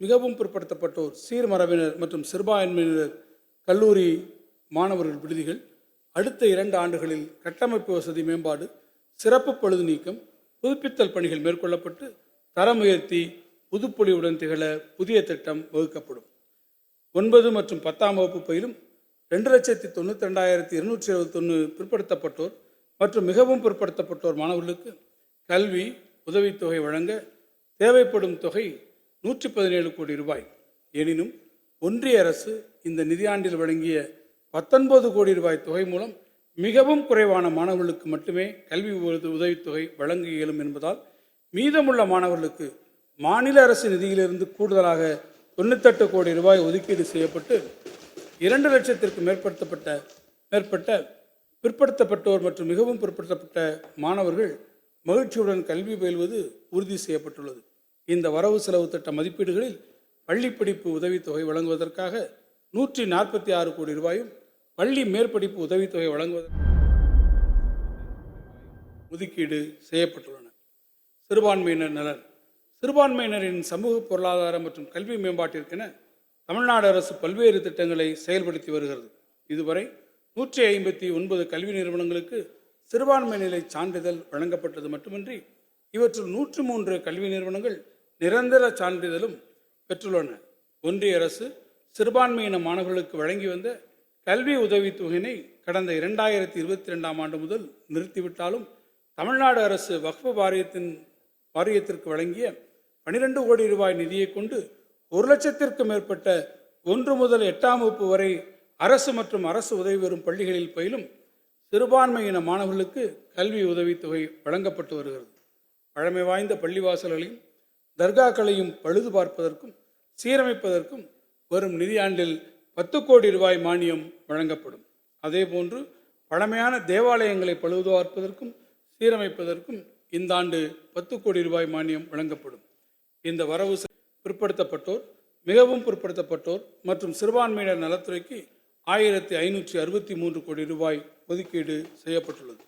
மிகவும் பிற்படுத்தப்பட்டோர், சீர்மரபினர் மற்றும் சிறுபான்மையினர் கல்லூரி மாணவர்கள் விடுதிகள் அடுத்த 2 ஆண்டுகளில் கட்டமைப்பு வசதி மேம்பாடு, சிறப்பு பழுது நீக்கம், புதுப்பித்தல் பணிகள் மேற்கொள்ளப்பட்டு தரம் உயர்த்தி புதுப்பொலிவுடன் திகழ புதிய திட்டம் வகுக்கப்படும். 9 மற்றும் 10ஆம் வகுப்பு பயிலும் 2,92,271 பிற்படுத்தப்பட்டோர் மற்றும் மிகவும் பிற்படுத்தப்பட்டோர் மாணவர்களுக்கு கல்வி உதவித்தொகை வழங்க தேவைப்படும் தொகை 117 கோடி ரூபாய். எனினும் ஒன்றிய அரசு இந்த நிதியாண்டில் வழங்கிய 19 கோடி ரூபாய் தொகை மூலம் மிகவும் குறைவான மாணவர்களுக்கு மட்டுமே கல்வி உதவித்தொகை வழங்க இயலும் என்பதால் மீதமுள்ள மாணவர்களுக்கு மாநில அரசு நிதியிலிருந்து கூடுதலாக 98 கோடி ரூபாய் ஒதுக்கீடு செய்யப்பட்டு 2 லட்சத்திற்கு மேற்பட்ட பிற்படுத்தப்பட்டோர் மற்றும் மிகவும் பிற்படுத்தப்பட்ட மாணவர்கள் மகிழ்ச்சியுடன் கல்வி பயில்வது உறுதி செய்யப்பட்டுள்ளது. இந்த வரவு செலவு திட்ட மதிப்பீடுகளில் பள்ளி படிப்பு உதவித்தொகை வழங்குவதற்காக 146 கோடி ரூபாயும், பள்ளி மேற்படிப்பு உதவித்தொகை வழங்குவதற்கு ஒதுக்கீடு செய்யப்பட்டுள்ளன. சிறுபான்மையினர் நலன். சிறுபான்மையினரின் சமூக பொருளாதார மற்றும் கல்வி மேம்பாட்டிற்கென தமிழ்நாடு அரசு பல்வேறு திட்டங்களை செயல்படுத்தி வருகிறது. இதுவரை 159 கல்வி நிறுவனங்களுக்கு சிறுபான்மை நிலை சான்றிதழ் வழங்கப்பட்டது மட்டுமின்றி இவற்றில் 103 கல்வி நிறுவனங்கள் நிரந்தர சான்றிதழும் பெற்றுள்ளன. ஒன்றிய அரசு சிறுபான்மையின மாணவர்களுக்கு வழங்கி வந்த கல்வி உதவித்தொகையினை கடந்த 2022ஆம் ஆண்டு முதல் நிறுத்திவிட்டாலும் தமிழ்நாடு அரசு வக்ஃப் வாரியத்திற்கு வழங்கிய 12 கோடி ரூபாய் நிதியை கொண்டு 1 லட்சத்திற்கும் மேற்பட்ட 1 முதல் 8ஆம் வகுப்பு வரை அரசு மற்றும் அரசு உதவி பெறும் பள்ளிகளில் பயிலும் சிறுபான்மையின மாணவர்களுக்கு கல்வி உதவித்தொகை வழங்கப்பட்டு வருகிறது. பழமை வாய்ந்த பள்ளிவாசல்களையும் தர்காக்களையும் பழுது பார்ப்பதற்கும் சீரமைப்பதற்கும் வரும் நிதியாண்டில் 10 கோடி ரூபாய் மானியம் வழங்கப்படும். அதேபோன்று பழமையான தேவாலயங்களை பழுது பார்ப்பதற்கும் சீரமைப்பதற்கும் இந்த ஆண்டு 10 கோடி ரூபாய் மானியம் வழங்கப்படும். இந்த வரவு பிற்படுத்தப்பட்டோர், மிகவும் பிற்படுத்தப்பட்டோர் மற்றும் சிறுபான்மையினர் நலத்துறைக்கு 1563 கோடி ரூபாய் ஒதுக்கீடு செய்யப்பட்டுள்ளது.